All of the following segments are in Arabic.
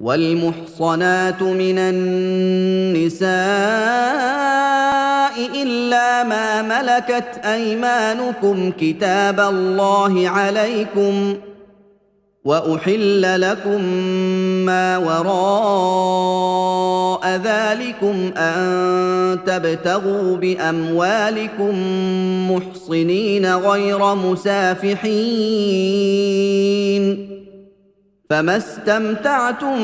والمحصنات من النساء إلا ما ملكت أيمانكم كتاب الله عليكم وأحل لكم ما وراء ذلكم أن تبتغوا بأموالكم محصنين غير مسافحين فما استمتعتم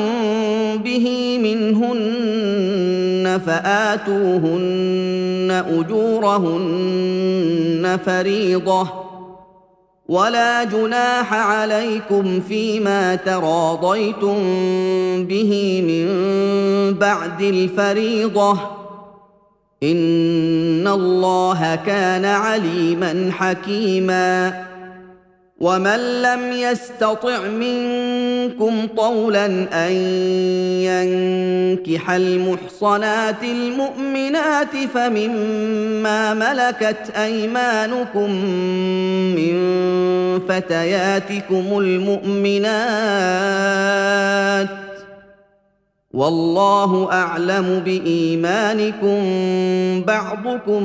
به منهن فآتوهن أجورهن فريضة ولا جناح عليكم فيما تراضيتم به من بعد الفريضة إن الله كان عليما حكيما ومن لم يستطع منكم طولا أن ينكح المحصنات المؤمنات فمما ملكت أيمانكم من فتياتكم المؤمنات والله أعلم بإيمانكم بعضكم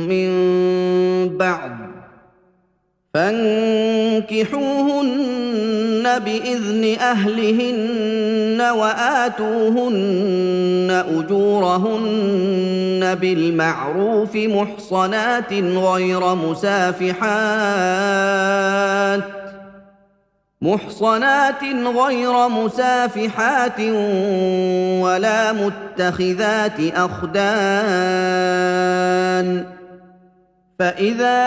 من بعض فانكحوهن بإذن أهلهن وآتوهن أجورهن بالمعروف محصنات غير مسافحات ولا متخذات أخدان فإذا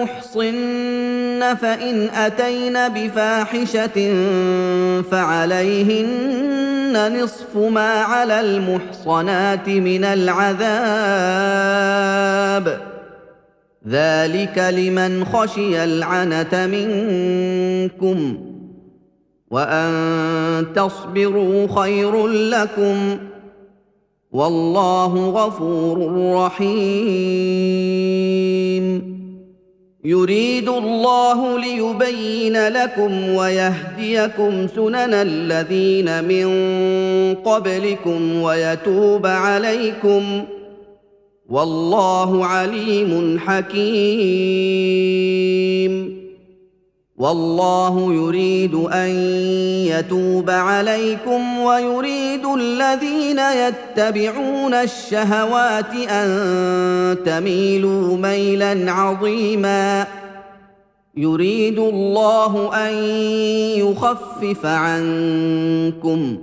أحصن فإن أتين بفاحشة فعليهن نصف ما على المحصنات من العذاب ذلك لمن خشي العنة منكم وأن تصبروا خير لكم والله غفور رحيم يريد الله ليبين لكم ويهديكم سنن الذين من قبلكم ويتوب عليكم والله عليم حكيم والله يريد أن يتوب عليكم ويريد الذين يتبعون الشهوات أن تميلوا ميلا عظيما يريد الله أن يخفف عنكم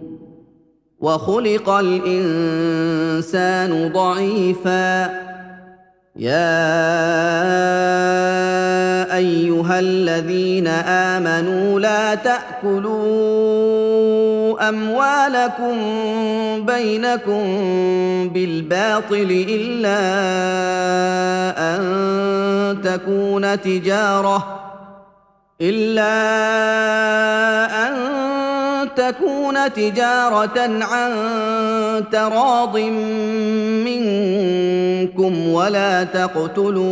وخلق الإنسان ضعيفا يا أيها الذين آمنوا لا تأكلوا أموالكم بينكم بالباطل إلا أن تكون تجارة عن تراض منكم ولا تقتلوا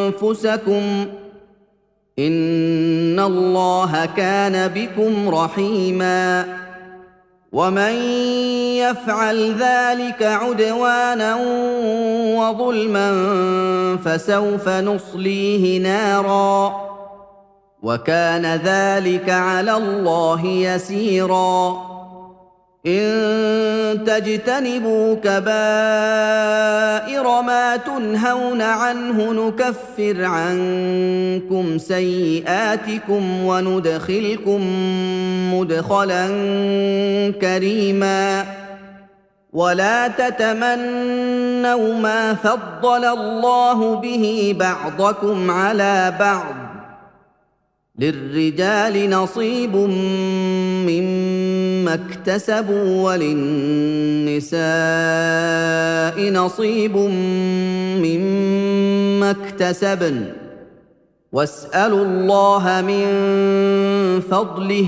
أنفسكم إن الله كان بكم رحيما ومن يفعل ذلك عدوانا وظلما فسوف نصليه نارا وكان ذلك على الله يسيرا إن تجتنبوا كبائر ما تنهون عنه نكفر عنكم سيئاتكم وندخلكم مدخلا كريما ولا تتمنوا ما فضل الله به بعضكم على بعض للرجال نصيب مما اكتسبوا وللنساء نصيب مما اكتسبن واسألوا الله من فضله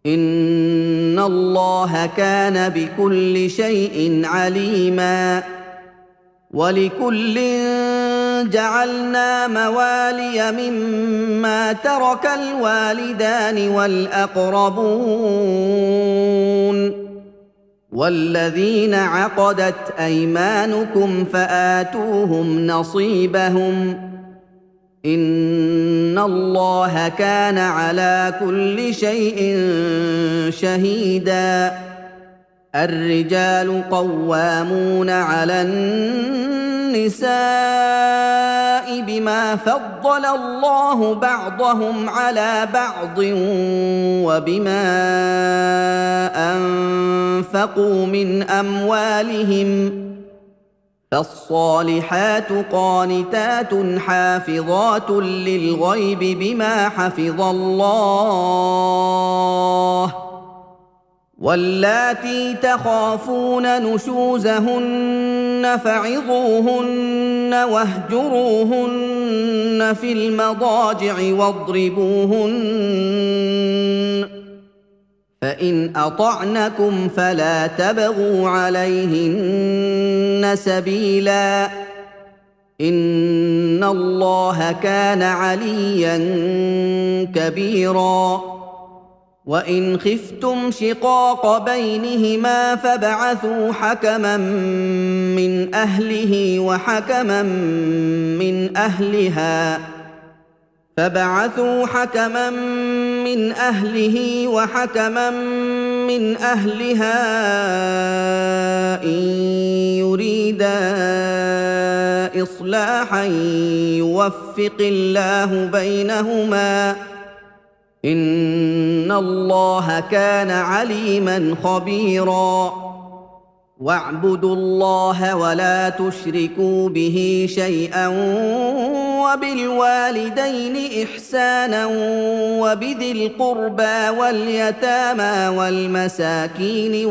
إن الله كان بكل شيء عليما ولكل جعلنا موالي مما ترك الوالدان والأقربون والذين عقدت أيمانكم فآتوهم نصيبهم إن الله كان على كل شيء شهيدا الرجال قوامون على النساء بما فضل الله بعضهم على بعض وبما أنفقوا من أموالهم فالصالحات قانتات حافظات للغيب بما حفظ الله واللاتي تخافون نشوزهن فعظوهن واهجروهن في المضاجع واضربوهن فإن أطعنكم فلا تبغوا عليهن سبيلا إن الله كان عليا كبيرا وإن خفتم شقاق بينهما فابعثوا حكما من أهله وحكما من أهلها إن يريدا إصلاحا يوفق الله بينهما إن الله كان عليما خبيرا واعبدوا الله ولا تشركوا به شيئا وبالوالدين إحسانا وبذي القربى واليتامى والمساكين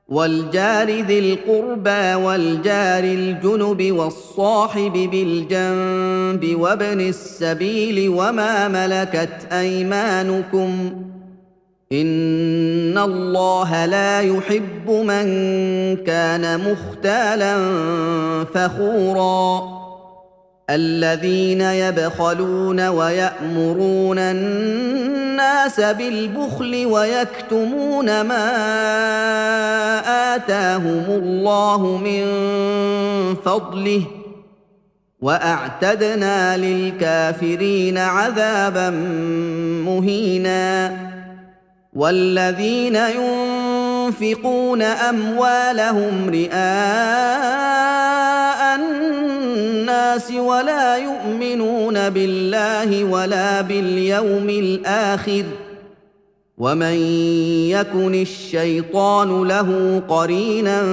والجار ذي القربى والجار الجنب والصاحب بالجنب وابن السبيل وما ملكت أيمانكم إن الله لا يحب من كان مختالا فخورا الذين يبخلون ويأمرون الناس بالبخل ويكتمون ما آتاهم الله من فضله وأعتدنا للكافرين عذابا مهينا والذين ينفقون أموالهم رئاء الناس ولا يؤمنون بالله ولا باليوم الآخر ومن يكن الشيطان له قرينا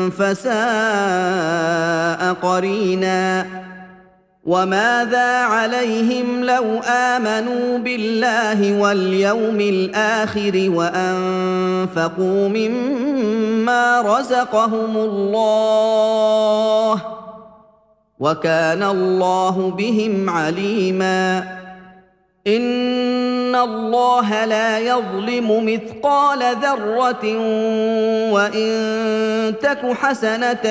فساء قرينا وماذا عليهم لو آمنوا بالله واليوم الآخر وأنفقوا مما رزقهم الله وكان الله بهم عليما إن الله لا يظلم مثقال ذرة وإن تك حسنة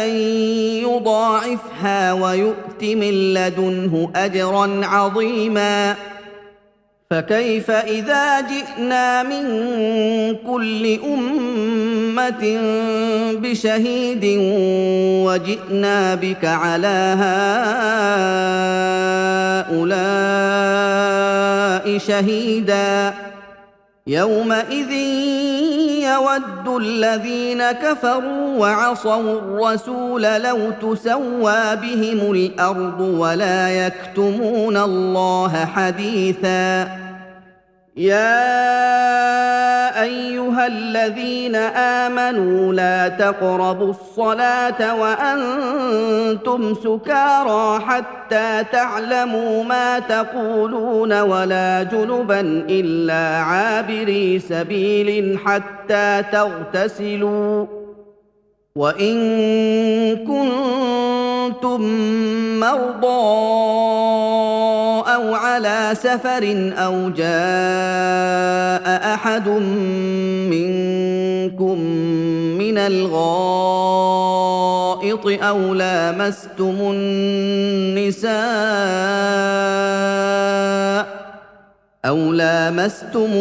يضاعفها ويؤت من لدنه أجرا عظيما فكيف إذا جئنا من كل أمة بشهيد وجئنا بك على هؤلاء شهيدا يومئذ يود الذين كفروا وعصوا الرسول لو تسوى بهم الأرض ولا يكتمون الله حديثا يا أيها الذين آمنوا لا تقربوا الصلاة وأنتم سكارى حتى تعلموا ما تقولون ولا جنبا إلا عابري سبيل حتى تغتسلوا وإن كنتم مرضى أو على سفر أو جاء أحد منكم من الغائط أو لامستم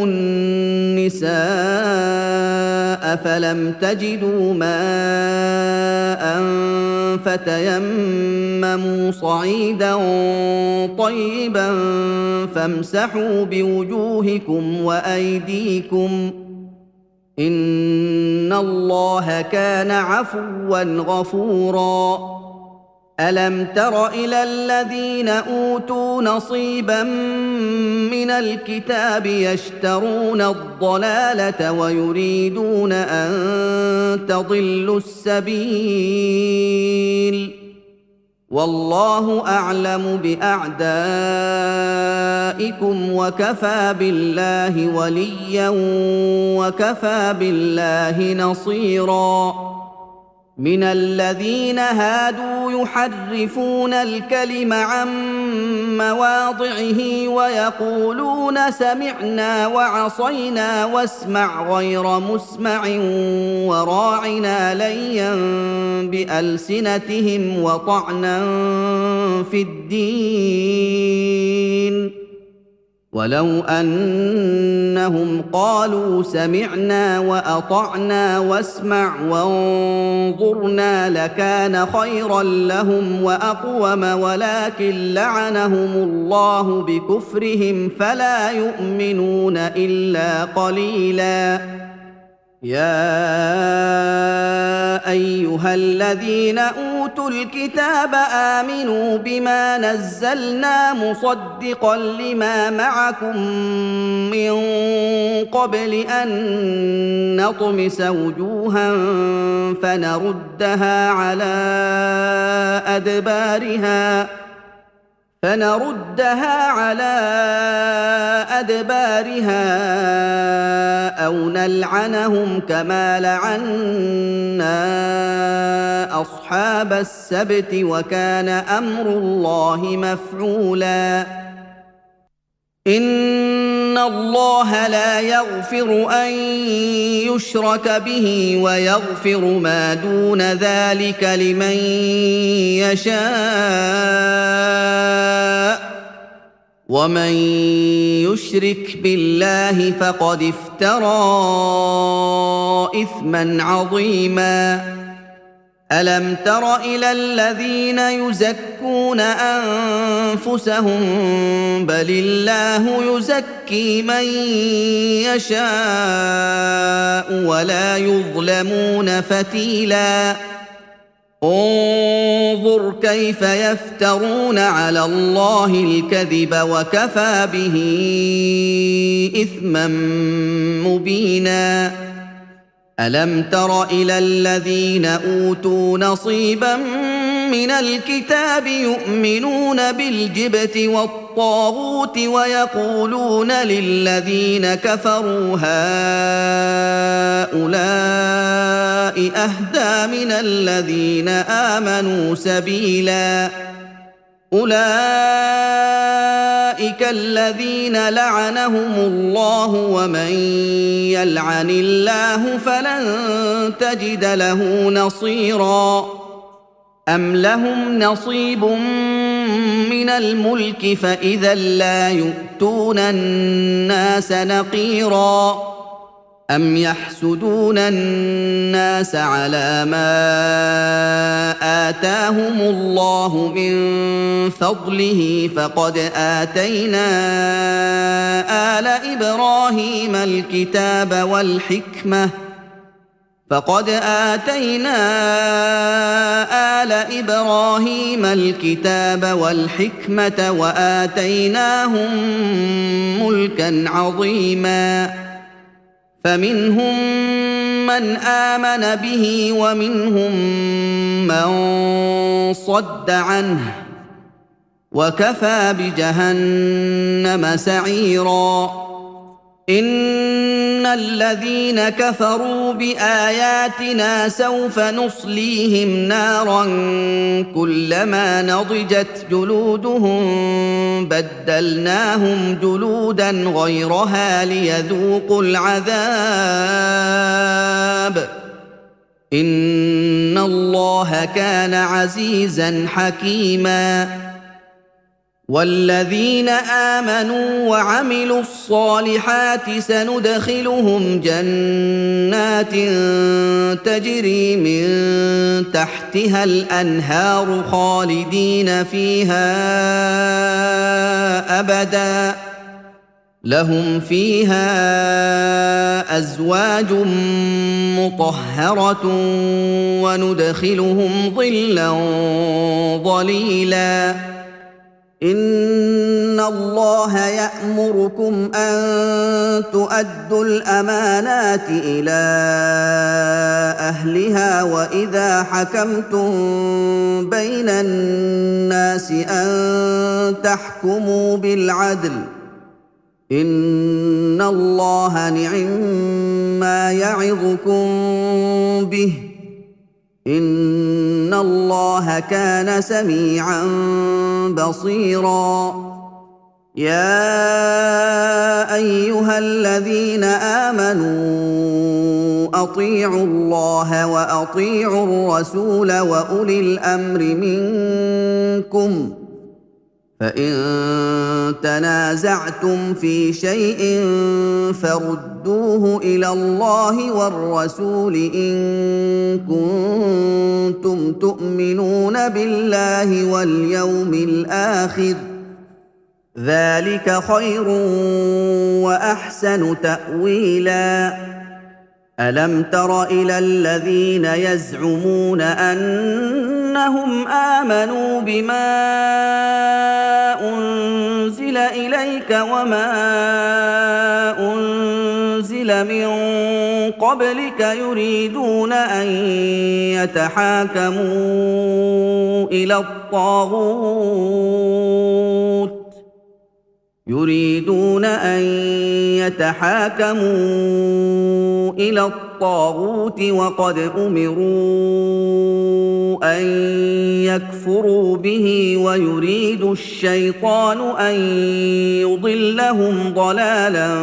النساء فلم تجدوا ماء فتيمموا صعيدا طيبا فامسحوا بوجوهكم وأيديكم إن الله كان عفوا غفورا ألم تر إلى الذين أوتوا نصيبا من الكتاب يشترون الضلالة ويريدون أن تضلوا السبيل والله أعلم بأعدائكم وكفى بالله وليا وكفى بالله نصيرا من الذين هادوا يحرفون الكلم عن مواضعه ويقولون سمعنا وعصينا واسمع غير مسمع وراعنا ليا بألسنتهم وطعنا في الدين ولو أنهم قالوا سمعنا وأطعنا واسمع وانظرنا لكان خيرا لهم وأقوم ولكن لعنهم الله بكفرهم فلا يؤمنون إلا قليلا يا أيها الذين أوتوا الكتاب آمنوا بما نزلنا مصدقا لما معكم من قبل أن نطمس وجوها فنردها على أدبارها أو نلعنهم كما لعنا أصحاب السبت وكان أمر الله مفعولا إن الله لا يغفر أن يشرك به ويغفر ما دون ذلك لمن يشاء ومن يشرك بالله فقد افترى إثما عظيما ألم تر إلى الذين يزكون أنفسهم بل الله يزكي من يشاء ولا يظلمون فتيلا انظر كيف يفترون على الله الكذب وكفى به إثما مبينا ألم تر إلى الذين أوتوا نصيبا من الكتاب يؤمنون بالجبت والطاغوت ويقولون للذين كفروا هؤلاء أهدى من الذين آمنوا سبيلا أولئك الذين لعنهم الله ومن يلعن الله فلن تجد له نصيرا أم لهم نصيب من الملك فإذا لا يؤتون الناس نقيرا أم يحسدون الناس على ما آتاهم الله من فضله فقد آتينا آل إبراهيم الكتاب والحكمة وآتيناهم ملكا عظيما فمنهم من آمن به ومنهم من صد عنه وكفى بجهنم سعيرا إن الذين كفروا بآياتنا سوف نصليهم نارا كلما نضجت جلودهم بدلناهم جلودا غيرها ليذوقوا العذاب إن الله كان عزيزا حكيما والذين آمنوا وعملوا الصالحات سندخلهم جنات تجري من تحتها الأنهار خالدين فيها أبدا لهم فيها أزواج مطهرة وندخلهم ظلا ظليلا إن الله يأمركم أن تؤدوا الأمانات إلى أهلها وإذا حكمتم بين الناس أن تحكموا بالعدل إن الله نعما يعظكم به إن الله كان سميعا بصيرا يا أيها الذين آمنوا أطيعوا الله وأطيعوا الرسول وأولي الأمر منكم فإن تنازعتم في شيء فردوه إلى الله والرسول إن كنتم تؤمنون بالله واليوم الآخر ذلك خير وأحسن تأويلا ألم تر إلى الذين يزعمون أنهم آمنوا بما أنزل إليك وما أنزل من قبلك يريدون أن يتحاكموا إلى الطاغوت وقد أمروا أن يكفروا به ويريد الشيطان أن يضلهم ضلالا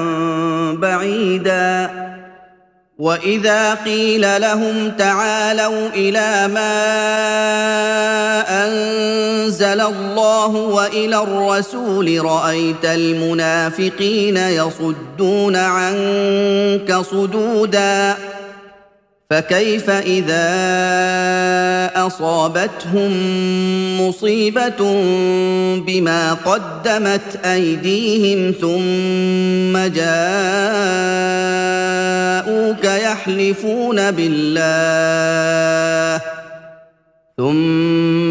بعيدا وإذا قيل لهم تعالوا إلى ما أنزل الله وإلى الرسول رأيت المنافقين يصدون عنك صدودا فكيف إذا أصابتهم مصيبة بما قدمت أيديهم ثم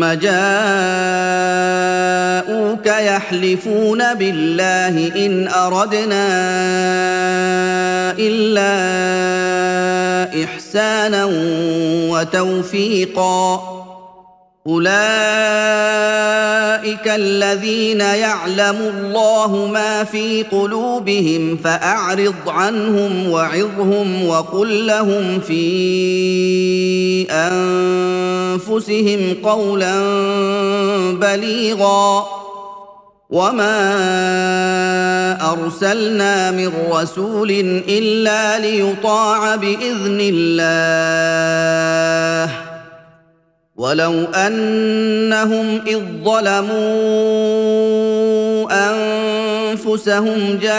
جاءوك يحلفون بالله إن أردنا إلا إحسانا وتوفيقا أولئك الذين يعلم الله ما في قلوبهم فأعرض عنهم وعظهم وقل لهم في أنفسهم قولا بليغا وما أرسلنا من رسول إلا ليطاع بإذن الله ولو أنهم إذ ظلموا أنفسهم جاءوك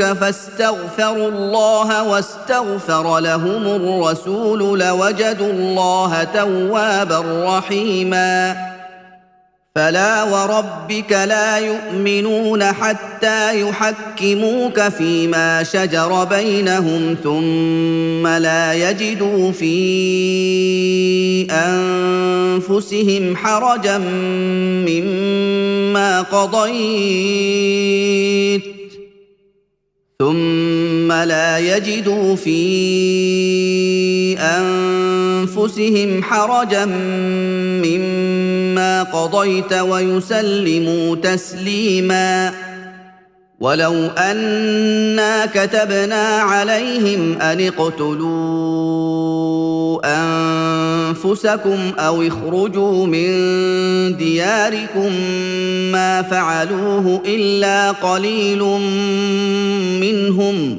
فاستغفروا الله واستغفر لهم الرسول لوجدوا الله توابا رحيما فلا وربك لا يؤمنون حتى يحكموك فيما شجر بينهم ثم لا يجدوا في أنفسهم حرجا مما قضيت ويسلموا تسليما ولو أنا كتبنا عليهم أن اقتلوا أنفسكم أو اخرجوا من دياركم ما فعلوه إلا قليل منهم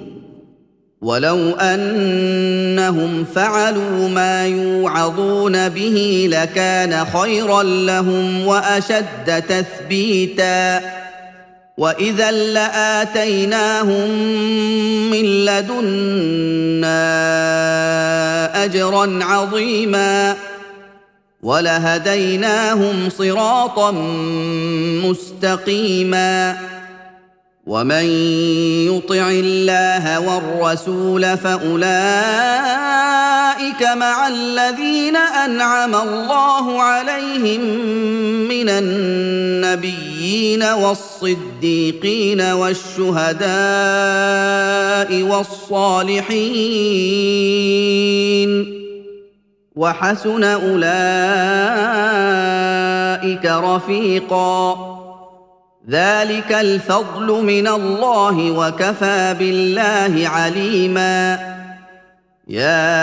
ولو أنهم فعلوا ما يوعظون به لكان خيرا لهم وأشد تثبيتا وإذا لآتيناهم من لدنا أجرا عظيما ولهديناهم صراطا مستقيما ومن يطع الله والرسول فأولئك مع الذين أنعم الله عليهم من النبيين والصديقين والشهداء والصالحين وحسن أولئك رفيقا ذلك الفضل من الله وكفى بالله عليما يا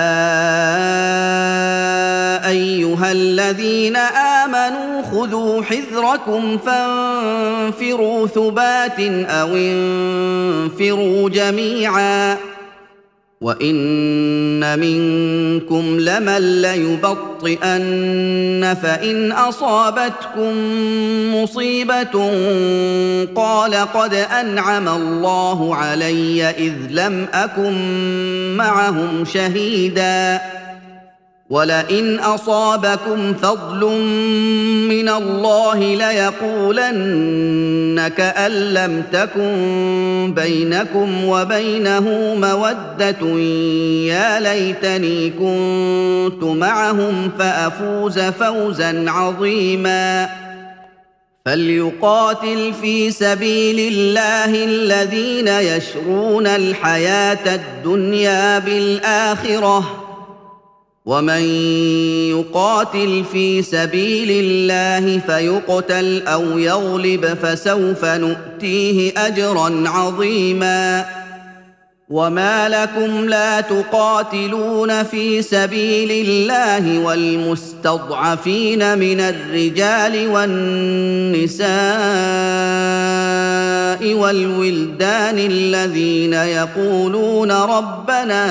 أيها الذين آمنوا خذوا حذركم فانفروا ثبات أو انفروا جميعا وإن منكم لمن ليبطئن فإن أصابتكم مصيبة قال قد أنعم الله علي إذ لم أكن معهم شهيدا ولئن أصابكم فضل من الله ليقولن كأن لم تكن بينكم وبينه مودة يا ليتني كنت معهم فأفوز فوزا عظيما فليقاتل في سبيل الله الذين يشرون الحياة الدنيا بالآخرة ومن يقاتل في سبيل الله فيقتل أو يغلب فسوف نؤتيه أجرا عظيما وما لكم لا تقاتلون في سبيل الله والمستضعفين من الرجال والنساء والولدان الذين يقولون ربنا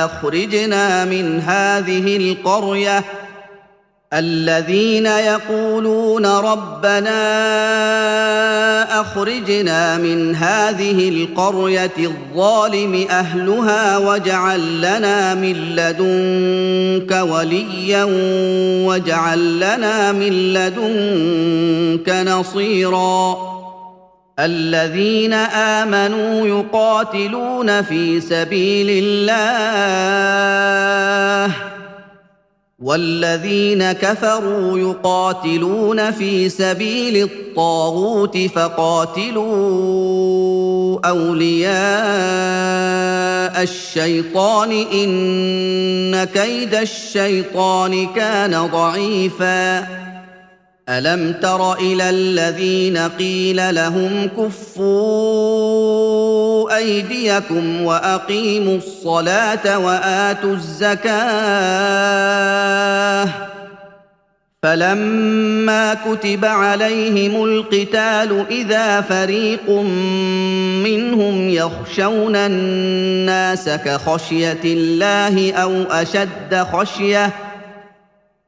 أخرجنا من هذه القرية الذين يقولون ربنا أخرجنا من هذه القرية الظالم أهلها واجعل لنا من لدنك وليا واجعل لنا من لدنك نصيرا الذين آمنوا يقاتلون في سبيل الله والذين كفروا يقاتلون في سبيل الطاغوت فقاتلوا أولياء الشيطان إن كيد الشيطان كان ضعيفا ألم تر إلى الذين قيل لهم كفوا أيديكم وأقيموا الصلاة وآتوا الزكاة فلما كتب عليهم القتال إذا فريق منهم يخشون الناس كخشية الله أو أشد خشية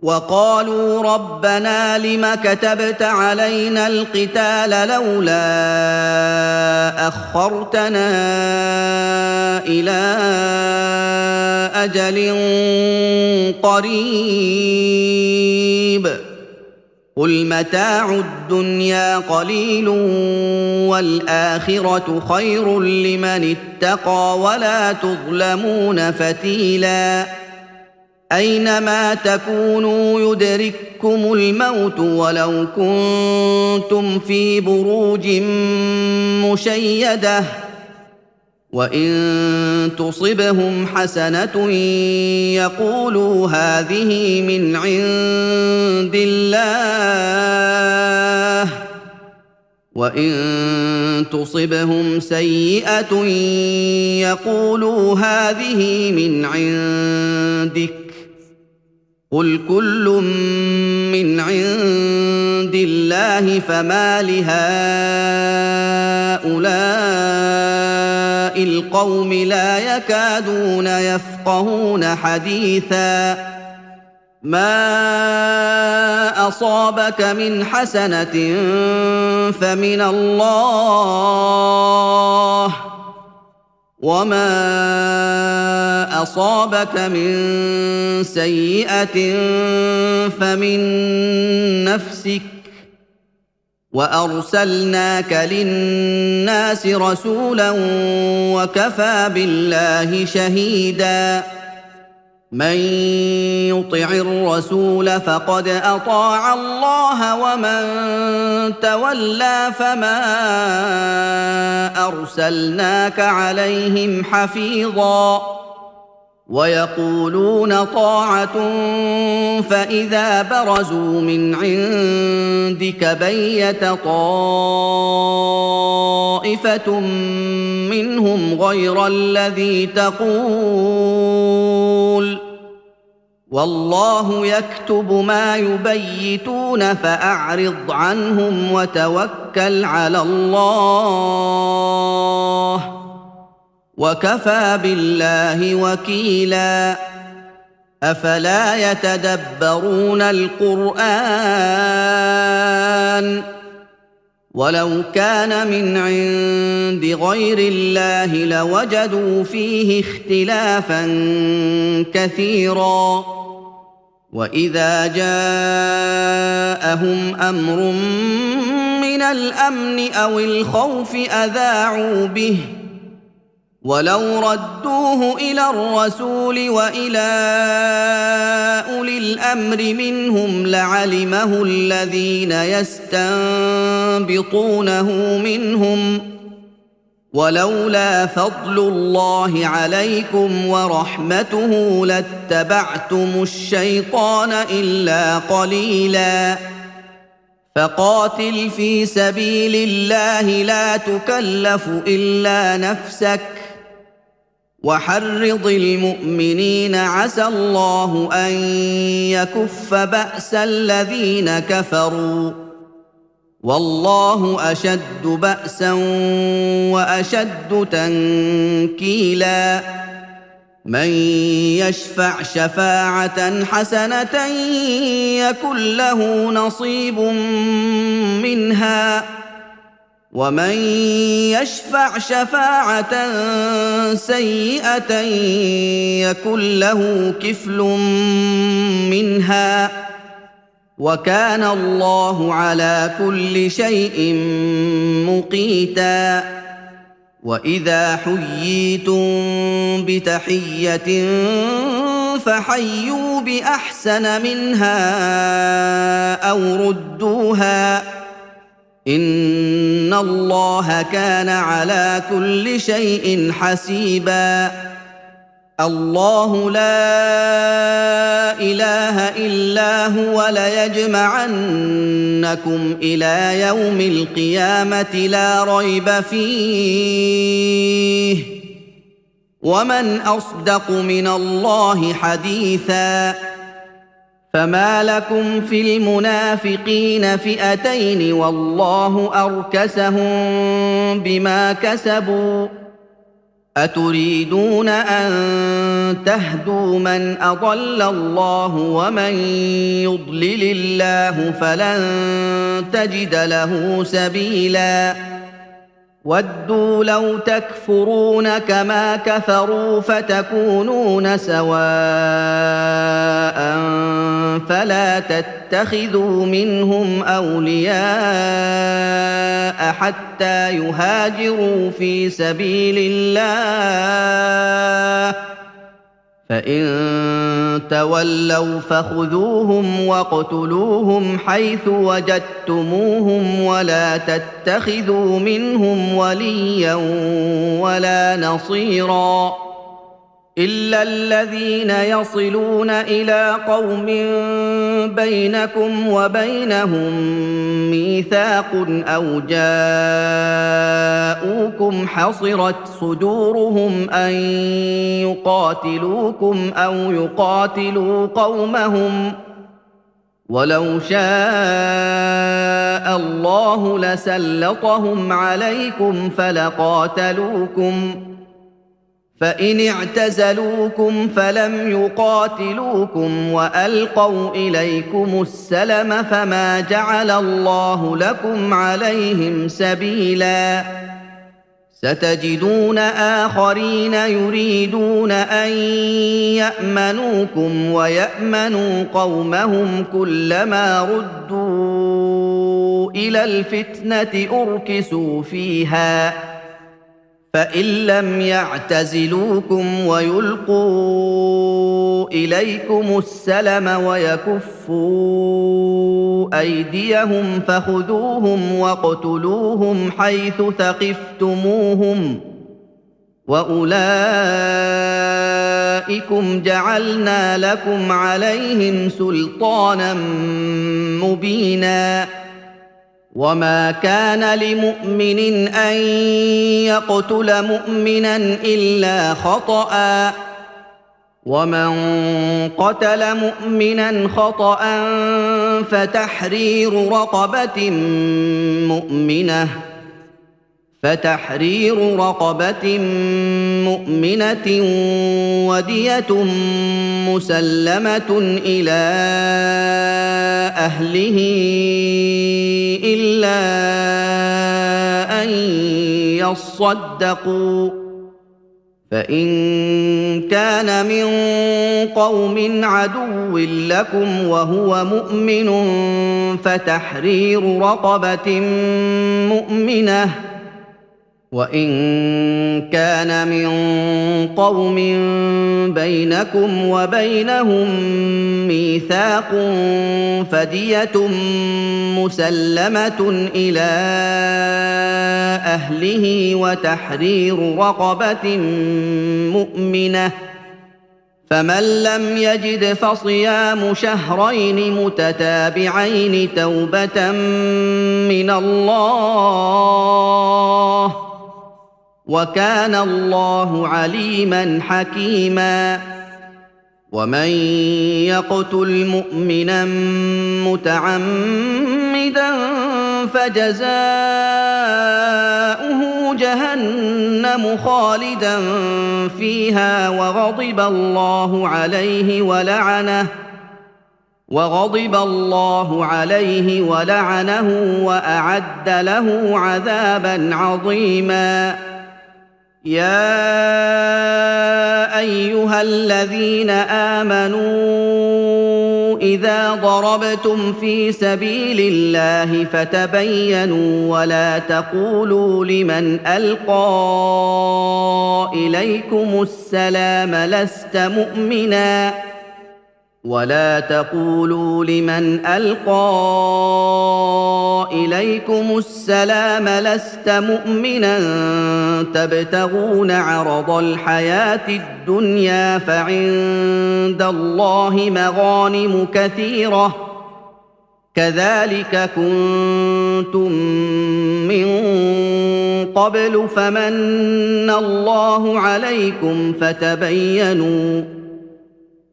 وقالوا ربنا لم كتبت علينا القتال لولا أخرتنا إلى أجل قريب قل متاع الدنيا قليل والآخرة خير لمن اتقى ولا تظلمون فتيلا أينما تكونوا يدرككم الموت ولو كنتم في بروج مشيدة وإن تصبهم حسنة يقولوا هذه من عند الله وان تصبهم سيئه يقولوا هذه من عندك قل كل من عند الله فما لهؤلاء القوم لا يكادون يفقهون حديثا ما اصابك من حسنه فمن الله وما اصابك من سيئه فمن نفسك وارسلناك للناس رسولا وكفى بالله شهيدا من يطع الرسول فقد اطاع الله ومن تولى فما ارسلناك عليهم حفيظا ويقولون طاعه فاذا برزوا من عندك بيت طائفه منهم غير الذي تقول والله يكتب ما يبيتون فاعرض عنهم وتوكل على الله وكفى بالله وكيلا افلا يتدبرون القران ولو كان من عند غير الله لوجدوا فيه اختلافا كثيرا واذا جاءهم امر من الامن او الخوف اذاعوا به ولو ردوه الى الرسول والى اولي الامر منهم لعلمه الذين يستنبطونه منهم ولولا فضل الله عليكم ورحمته لاتبعتم الشيطان الا قليلا فقاتل في سبيل الله لا تكلف الا نفسك وحرض المؤمنين عسى الله ان يكف باس الذين كفروا والله اشد باسا واشد تنكيلا من يشفع شفاعه حسنه يكن له نصيب منها ومن يشفع شفاعه سيئه يكن له كفل منها وكان الله على كل شيء مقيتا واذا حييتم بتحيه فحيوا باحسن منها او ردوها ان الله كان على كل شيء حسيبا الله لا اله الا هو ليجمعنكم الى يوم القيامه لا ريب فيه ومن اصدق من الله حديثا فما لكم في المنافقين فئتين والله اركسهم بما كسبوا اتريدون ان تهدوا من اضل الله ومن يضلل الله فلن تجد له سبيلا ودوا لو تكفرون كما كفروا فتكونون سواء فلا تتخذوا منهم اولياء حتى يهاجروا في سبيل الله فان تولوا فخذوهم واقتلوهم حيث وجدتموهم ولا تتخذوا منهم وليا ولا نصيرا إلا الذين يصلون إلى قوم بينكم وبينهم ميثاق أو جاءوكم حصرت صدورهم أن يقاتلوكم أو يقاتلوا قومهم ولو شاء الله لسلطهم عليكم فلقاتلوكم فإن اعتزلوكم فلم يقاتلوكم وألقوا إليكم السلم فما جعل الله لكم عليهم سبيلا ستجدون آخرين يريدون أن يأمنوكم ويأمنوا قومهم كلما ردوا إلى الفتنة أركسوا فيها فإن لم يعتزلوكم ويلقوا إليكم السلم ويكفوا أيديهم فخذوهم واقتلوهم حيث ثقفتموهم وأولئكم جعلنا لكم عليهم سلطانا مبينا وما كان لمؤمن أن يقتل مؤمنا إلا خطأ ومن قتل مؤمنا خطأ فتحرير رقبة مؤمنة ودية مسلمة إلى أهله إلا أن يصدقوا فإن كان من قوم عدو لكم وهو مؤمن فتحرير رقبة مؤمنة وإن كان من قوم بينكم وبينهم ميثاق فدية مسلمة إلى أهله وتحرير رقبة مؤمنة فمن لم يجد فصيام شهرين متتابعين توبة من الله وكان الله عليما حكيما ومن يقتل مؤمنا متعمدا فجزاؤه جهنم خالدا فيها وغضب الله عليه ولعنه وأعد له عذابا عظيما يا أيها الذين آمنوا إذا ضربتم في سبيل الله فتبينوا ولا تقولوا لمن ألقى إليكم السلام لست مؤمنا تبتغون عرض الحياة الدنيا فعند الله مغانم كثيرة كذلك كنتم من قبل فمن الله عليكم فتبينوا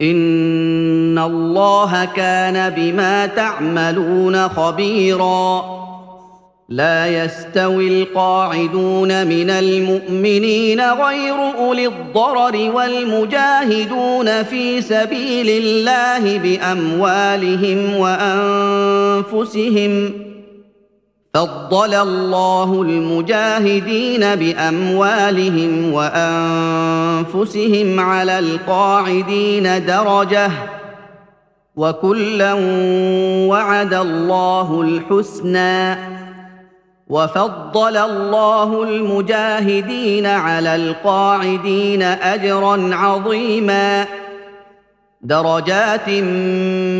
إن الله كان بما تعملون خبيرا لا يستوي القاعدون من المؤمنين غير أولي الضرر والمجاهدون في سبيل الله بأموالهم وأنفسهم فضل الله المجاهدين بأموالهم وأنفسهم على القاعدين درجة وكلا وعد الله الحسنى وفضل الله المجاهدين على القاعدين أجرا عظيما درجات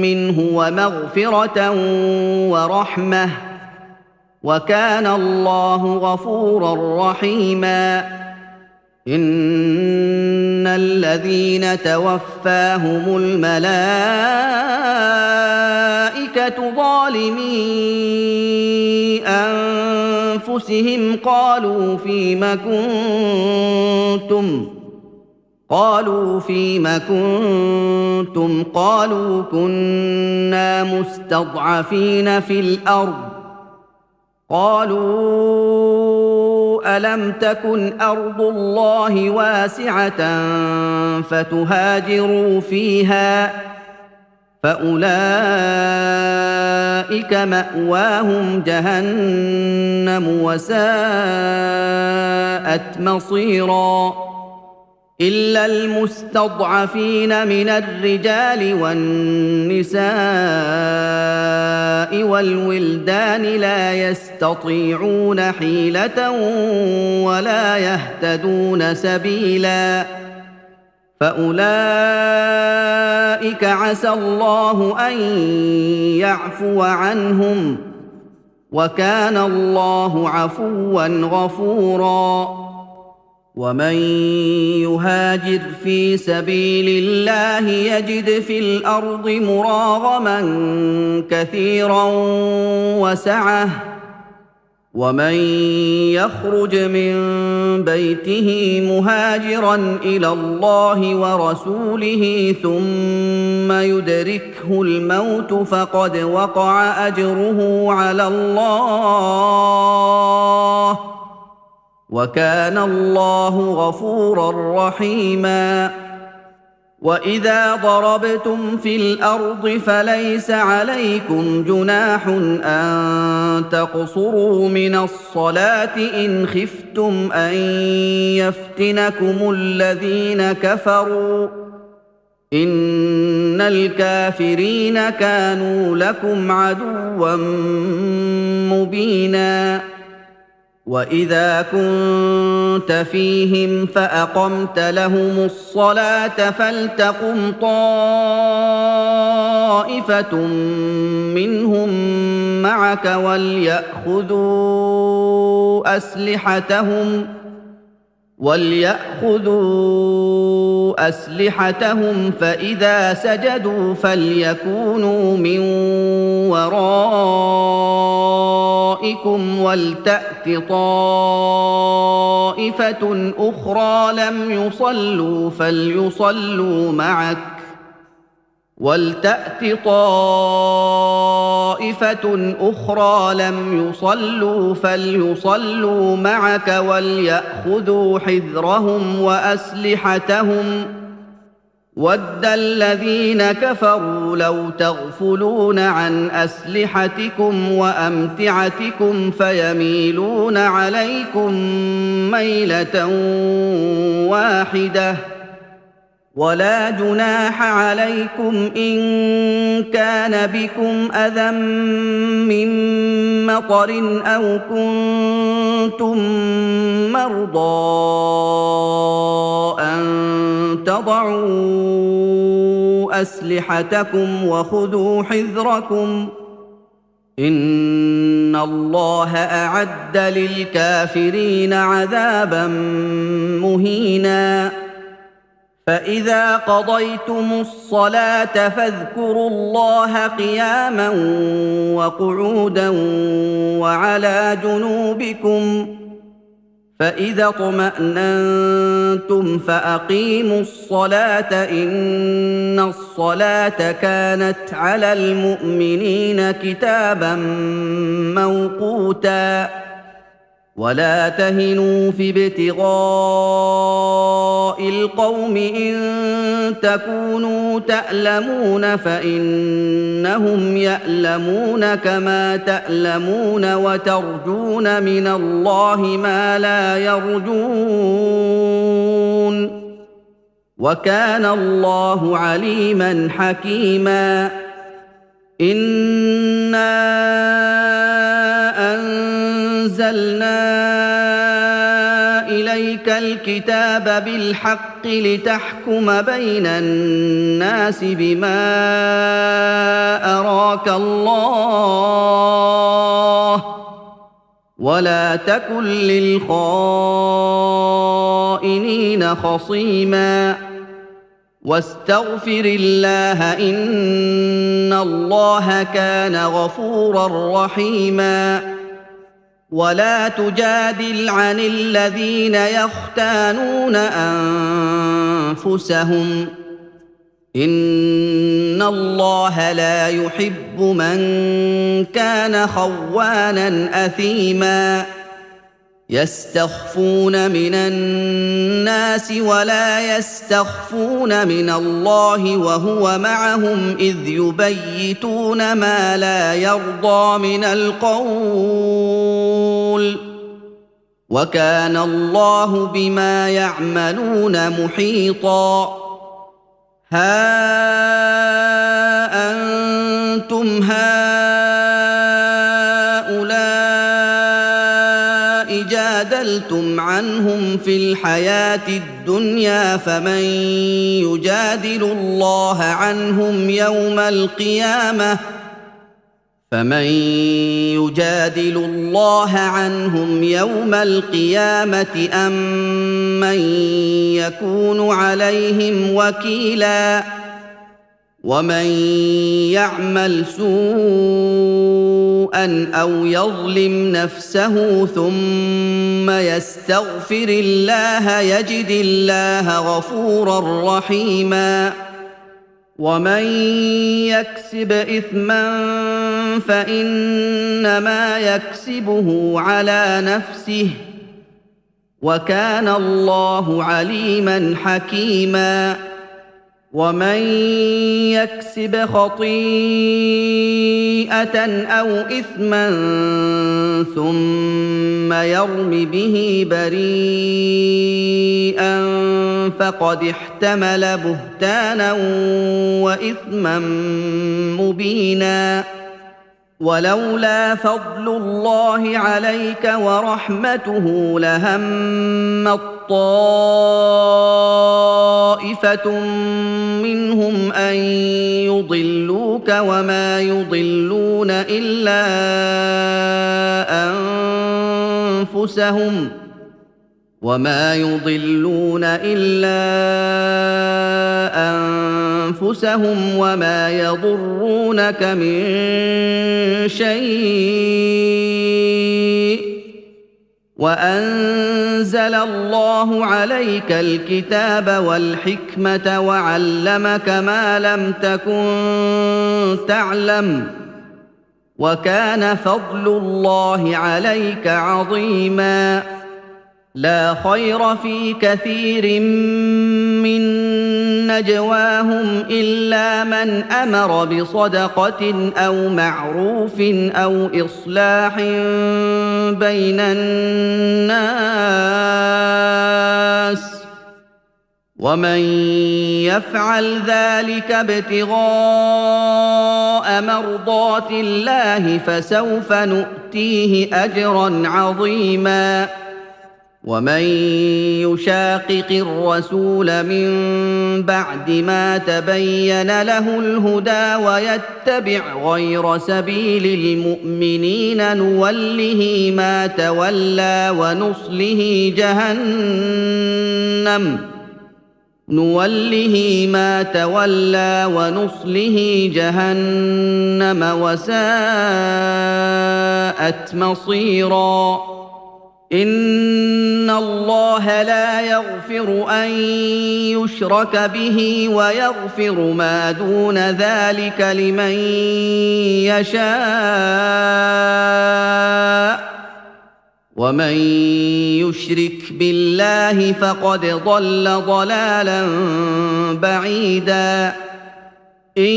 منه ومغفرة ورحمة وكان الله غفورا رحيما إن الذين توفاهم الملائكة ظالمي أنفسهم قالوا فيم كنتم قالوا كنا مستضعفين في الأرض قالوا ألم تكن أرض الله واسعة فتهاجروا فيها فأولئك مأواهم جهنم وساءت مصيرا إلا المستضعفين من الرجال والنساء والولدان لا يستطيعون حيلة ولا يهتدون سبيلا فأولئك عسى الله أن يعفو عنهم وكان الله عفوا غفورا ومن يهاجر في سبيل الله يجد في الأرض مراغما كثيرا وسعة ومن يخرج من بيته مهاجرا إلى الله ورسوله ثم يدركه الموت فقد وقع أجره على الله وكان الله غفورا رحيما وإذا ضربتم في الأرض فليس عليكم جناح أن تقصروا من الصلاة إن خفتم أن يفتنكم الذين كفروا إن الكافرين كانوا لكم عدوا مبينا وإذا كنت فيهم فأقمت لهم الصلاة فلتقم طائفة منهم معك وليأخذوا أسلحتهم فإذا سجدوا فليكونوا من ورائكم ولتأت طائفة أخرى لم يصلوا فليصلوا معك وليأخذوا حذرهم وأسلحتهم وَدَّ الَّذِينَ كَفَرُوا لَوْ تَغْفُلُونَ عَنْ أَسْلِحَتِكُمْ وَأَمْتِعَتِكُمْ فَيَمِيلُونَ عَلَيْكُمْ مَيْلَةً وَاحِدَةً ولا جناح عليكم إن كان بكم أذى من مطر أو كنتم مرضى أن تضعوا أسلحتكم وخذوا حذركم إن الله أعد للكافرين عذابا مهينا فإذا قضيتم الصلاة فاذكروا الله قياما وقعودا وعلى جنوبكم فإذا اطمأننتم فأقيموا الصلاة إن الصلاة كانت على المؤمنين كتابا موقوتا ولا تهنوا في ابتغاء القوم إن تكونوا تألمون فإنهم يألمون كما تألمون وترجون من الله ما لا يرجون وكان الله عليما حكيما إنا أنزلنا إليك الكتاب بالحق لتحكم بين الناس بما أراك الله ولا تكن للخائنين خصيما واستغفر الله إن الله كان غفورا رحيما ولا تجادل عن الذين يختانون أنفسهم إن الله لا يحب من كان خوانا أثيما يستخفون من الناس ولا يستخفون من الله وهو معهم إذ يبيتون ما لا يرضى من القول وكان الله بما يعملون محيطا ها أنتم هؤلاء جادلتم عنهم في الحياة الدنيا فمن يجادل الله عنهم يوم القيامة أم من يكون عليهم وكيلا ومن يعمل سوءا أو يظلم نفسه ثم يستغفر الله يجد الله غفورا رحيما ومن يكسب إثما فإنما يكسبه على نفسه وكان الله عليما حكيما ومن يكسب خطيئة أو إثما ثم يرم به بريئا فقد احتمل بهتانا وإثما مبينا ولولا فضل الله عليك ورحمته لهمت طائفة منهم أن يضلوك وما يضلون إلا أنفسهم وما يضرونك من شيء وأنزل الله عليك الكتاب والحكمة وعلمك ما لم تكن تعلم وكان فضل الله عليك عظيما لا خير في كثير من نجواهم إلا من أمر بصدقة أو معروف أو إصلاح بين الناس ومن يفعل ذلك ابتغاء مرضات الله فسوف نؤتيه أجرا عظيما ومن يشاقق الرسول من بعد ما تبين له الهدى ويتبع غير سبيل المؤمنين نوله ما تولى ونصله جهنم وساءت مصيرا إن الله لا يغفر أن يشرك به ويغفر ما دون ذلك لمن يشاء ومن يشرك بالله فقد ضل ضلالا بعيدا إن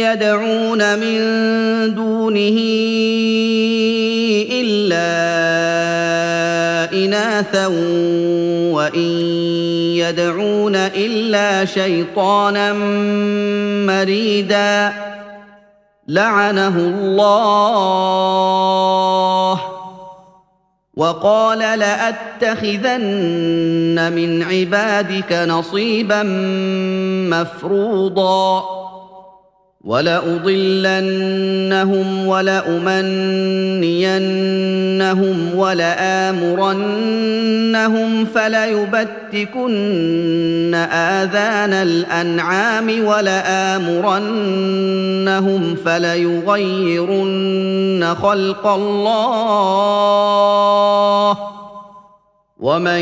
يدعون من دونه إلا إناثا وإن يدعون إلا شيطانا مريدا لعنه الله وقال لأتخذن من عبادك نصيبا مفروضا وَلَأُضِلَّنَّهُمْ وَلَأُمَنِّيَنَّهُمْ وَلَآمُرَنَّهُمْ فَلَيُبَتِّكُنَّ آذَانَ الْأَنْعَامِ وَلَآمُرَنَّهُمْ فَلَيُغَيِّرُنَّ خَلْقَ اللَّهِ ۚ وَمَن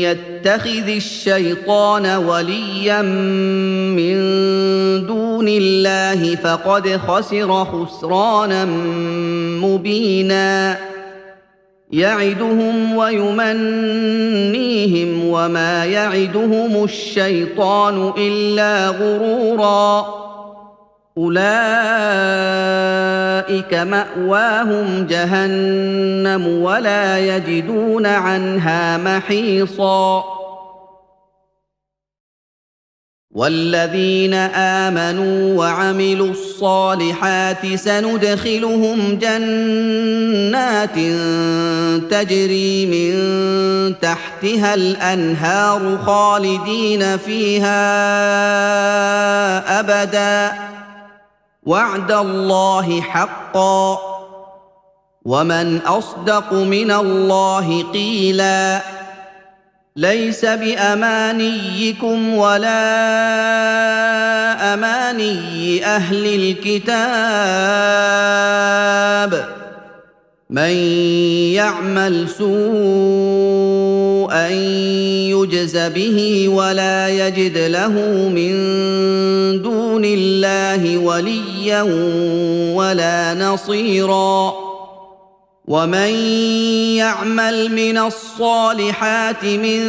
يَتَّخِذِ الشَّيْطَانَ وَلِيًّا مِّن دُونِ اللَّهِ فَقَدْ خَسِرَ خُسْرَانًا مُّبِينًا يَعِدُهُمْ وَيُمَنِّيهِمْ وَمَا يَعِدُهُمُ الشَّيْطَانُ إِلَّا غُرُورًا أُولَٰئِكَ مَأْوَاهُمْ جَهَنَّمُ وَلَا يَجِدُونَ عَنْهَا مَحِيصًا وَالَّذِينَ آمَنُوا وَعَمِلُوا الصَّالِحَاتِ سَنُدْخِلُهُمْ جَنَّاتٍ تَجْرِي مِن تَحْتِهَا الْأَنْهَارُ خَالِدِينَ فِيهَا أَبَدًا ۖ وَعْدَ اللَّهِ حَقًّا ۚ وَمَنْ أَصْدَقُ مِنَ اللَّهِ قِيلًا لَيْسَ بِأَمَانِيِّكُمْ وَلَا أَمَانِيِّ أَهْلِ الْكِتَابِ ۗ مَن يَعْمَلْ سُوءًا يُجْزَ بِهِ وَلَا يَجِدْ لَهُ مِن دُونِ اللَّهِ وَلِيًّا وَلَا نَصِيرًا وَمَن يَعْمَلْ مِنَ الصَّالِحَاتِ مِن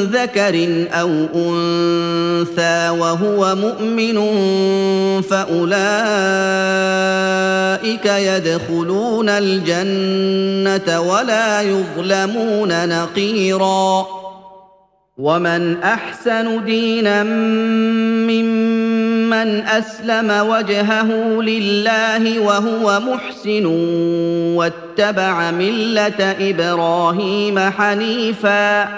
ذَكَرٍ أَوْ أُنثَىٰ وَهُوَ مُؤْمِنٌ فَأُولَٰئِكَ يَدْخُلُونَ الْجَنَّةَ وَلَا يُظْلَمُونَ نَقِيرًا وَمَنْ أَحْسَنُ دِينًا مِّمَّنْ أَسْلَمَ وَجْهَهُ لِلَّهِ وَهُوَ مُحْسِنٌ وَاتَّبَعَ مِلَّةَ إِبْرَاهِيمَ حَنِيفًا ۗ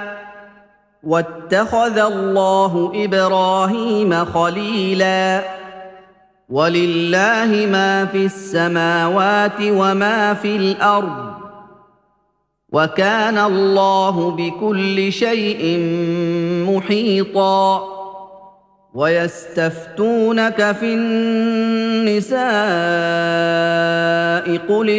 وَاتَّخَذَ اللَّهُ إِبْرَاهِيمَ خَلِيلًا وَلِلَّهِ مَا فِي السَّمَاوَاتِ وَمَا فِي الْأَرْضِ ۚ وَكَانَ اللَّهُ بِكُلِّ شَيْءٍ مُّحِيطًا وَيَسْتَفْتُونَكَ فِي النِّسَاءِ ۖ قُلِ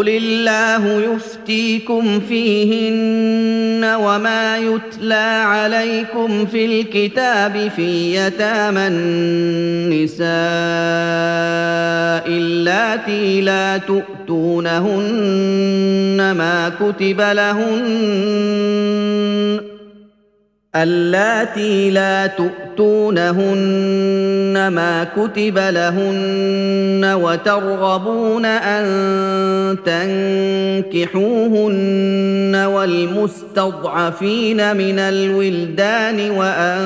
اللَّهُ يُفْتِيكُمْ فِيهِنَّ وَمَا يُتْلَىٰ عَلَيْكُمْ فِي الْكِتَابِ فِي يَتَامَى النِّسَاءِ اللَّاتِي لَا تُؤْتُونَهُنَّ مَا كُتِبَ لَهُنَّ وَتَرْغَبُونَ أَن تَنكِحُوهُنَّ وَالْمُسْتَضْعَفِينَ مِنَ الْوِلْدَانِ وَأَن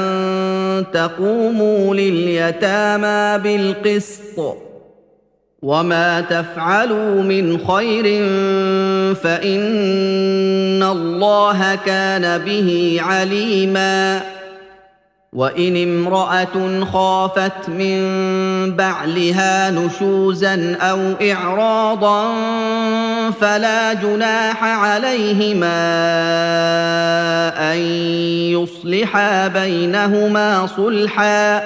تَقُومُوا لِلْيَتَامَىٰ بِالْقِسْطِ ۚ وَمَا تَفْعَلُوا مِنْ خَيْرٍ فَإِنَّ اللَّهَ كَانَ بِهِ عَلِيمًا وَإِنِ امْرَأَةٌ خَافَتْ مِن بَعْلِهَا نُشُوزًا أَوْ إِعْرَاضًا فَلَا جُنَاحَ عَلَيْهِمَا أَن يُصْلِحَا بَيْنَهُمَا صُلْحًا ۚ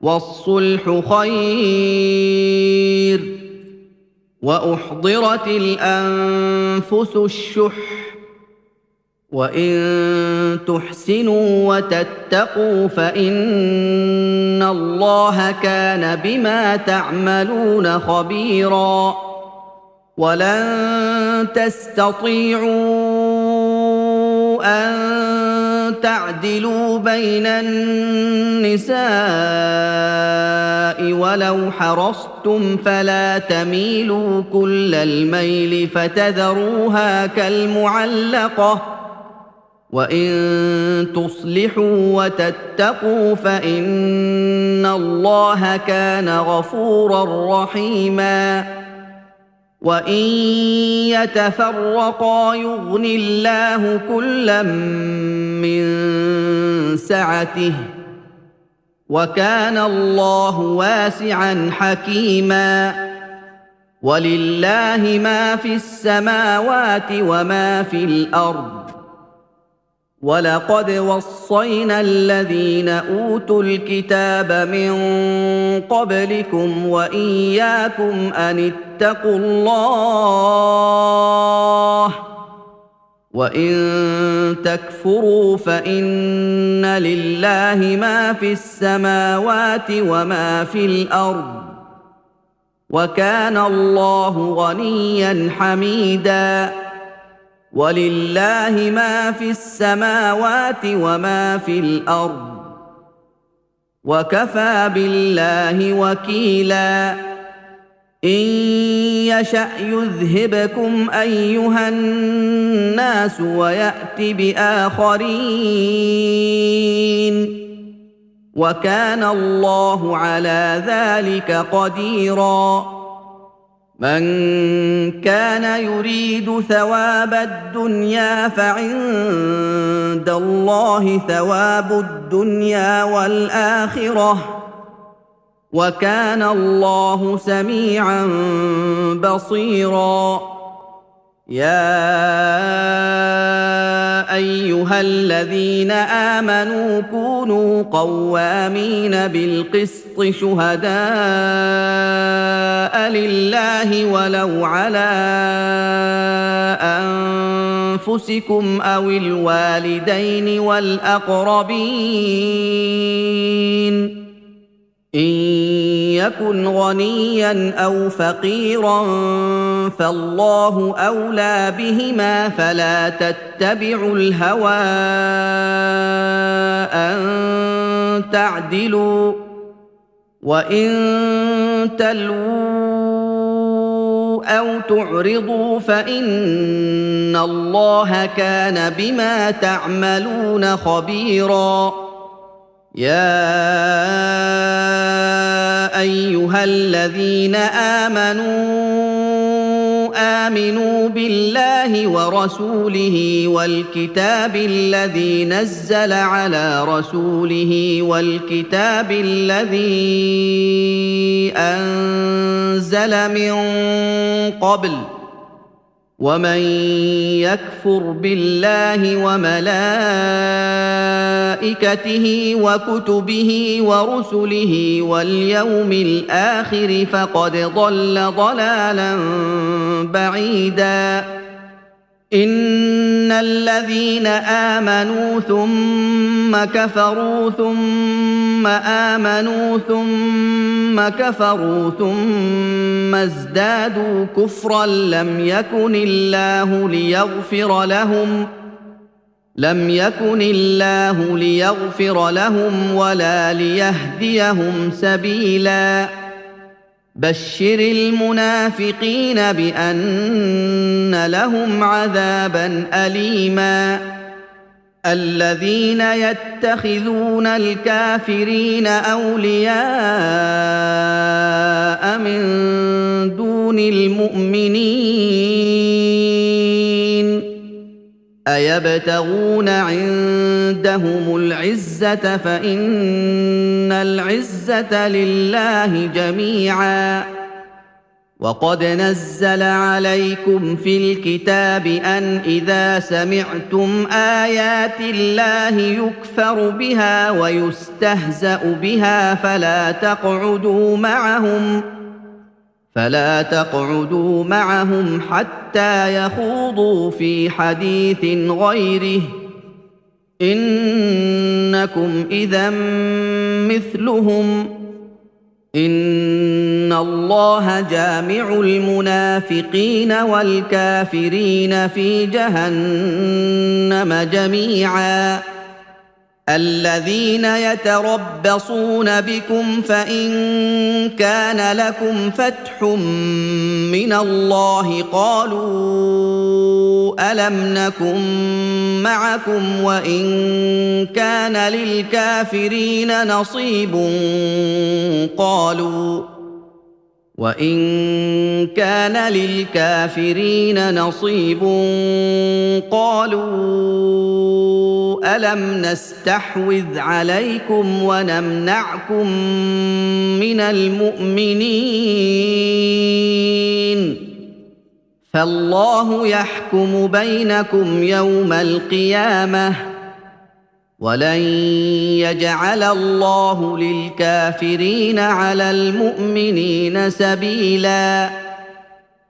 وَالصُّلْحُ خَيْرٌ ۗ وَأُحْضِرَتِ الْأَنفُسُ الشُّحَّ ۚ وَإِن تُحْسِنُوا وَتَتَّقُوا فَإِنَّ اللَّهَ كَانَ بِمَا تَعْمَلُونَ خَبِيرًا وَلَن تَسْتَطِيعُوا أَن تَعْدِلُوا بَيْنَ النِّسَاءِ وَلَوْ حَرَصْتُمْ فَلَا تَمِيلُوا كُلَّ الْمَيْلِ فَتَذَرُوهَا كَالْمُعَلَّقَةِ ۚ وَإِن تُصْلِحُوا وَتَتَّقُوا فَإِنَّ اللَّهَ كَانَ غَفُورًا رَّحِيمًا وان يتفرقا يغن الله كلا من سعته وكان الله واسعا حكيما ولله ما في السماوات وما في الارض ولقد وصينا الذين اوتوا الكتاب من قبلكم واياكم ان اتقوا الله وان تكفروا فان لله ما في السماوات وما في الارض وكان الله غنيا حميدا ولله ما في السماوات وما في الارض وكفى بالله وكيلا ان يشأ يذهبكم ايها الناس ويأت باخرين وكان الله على ذلك قديرا من كان يريد ثواب الدنيا فعند الله ثواب الدنيا والاخره وكان الله سميعا بصيرا يا ايها الذين امنوا كونوا قوامين بالقسط شهداء لله ولو على انفسكم او الوالدين والاقربين ان يكن غنيا او فقيرا فالله اولى بهما فلا تتبعوا الهوى ان تعدلوا وان تلووا او تعرضوا فان الله كان بما تعملون خبيرا يا ايها الذين امنوا بالله ورسوله والكتاب الذي نزل على رسوله والكتاب الذي انزل من قبل ومن يكفر بالله وملائكته وكتبه ورسله واليوم الاخر فقد ضل ضلالا بعيدا ان الذين امنوا ثم كفروا ثم امنوا ثم كفروا ثم ازدادوا كفرا لم يكن الله ليغفر لهم ولا ليهديهم سبيلا بشر المنافقين بان لهم عذابا اليما الذين يتخذون الكافرين اولياء من دون المؤمنين ايبتغون عندهم العزه فان العزه لله جميعا وقد نزل عليكم في الكتاب ان اذا سمعتم ايات الله يكفر بها ويستهزأ بها فلا تقعدوا معهم حتى يخوضوا في حديث غيره انكم اذا مثلهم ان الله جامع المنافقين والكافرين في جهنم جميعا الذين يتربصون بكم فان كان لكم فتح من الله قالوا الم نكن معكم وان كان للكافرين نصيب وان كان للكافرين نصيب قالوا الم نستحوذ عليكم ونمنعكم من المؤمنين فالله يحكم بينكم يوم القيامه ولن يجعل الله للكافرين على المؤمنين سبيلا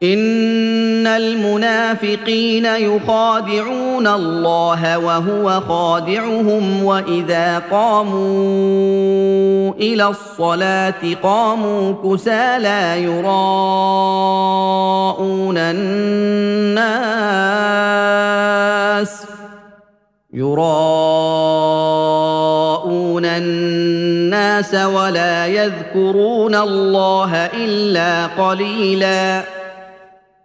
ان المنافقين يخادعون الله وهو خادعهم واذا قاموا الى الصلاه قاموا كسالى يراءون الناس ولا يذكرون الله إلا قليلا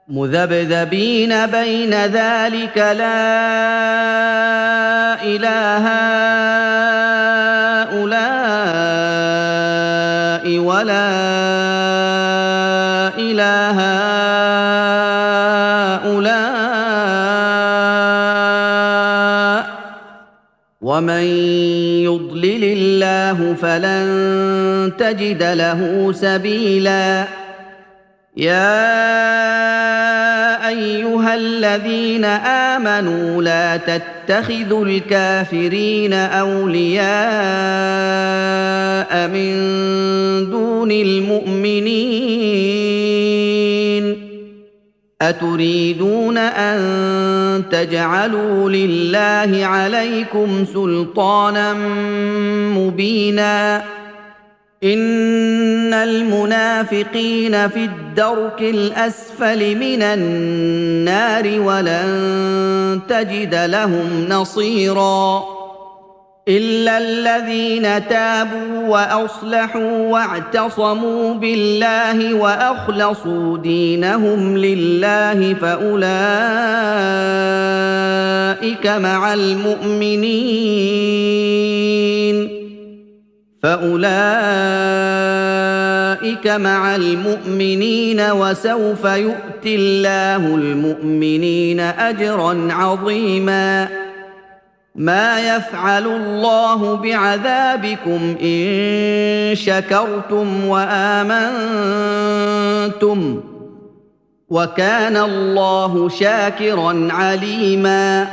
مذبذبين بين ذلك لا إله هؤلاء ولا إله هؤلاء ومن يضلل الله فلن تجد له سبيلا يا ايها الذين امنوا لا تتخذوا الكافرين اولياء من دون المؤمنين اتريدون ان تجعلوا لله عليكم سلطانا مبينا ان المنافقين في الدرك الاسفل من النار ولن تجد لهم نصيرا الا الذين تابوا واصلحوا واعتصموا بالله واخلصوا دينهم لله فاولئك مع المؤمنين وسوف يؤتي الله المؤمنين اجرا عظيما ما يفعل الله بعذابكم ان شكرتم وامنتم وكان الله شاكرا عليما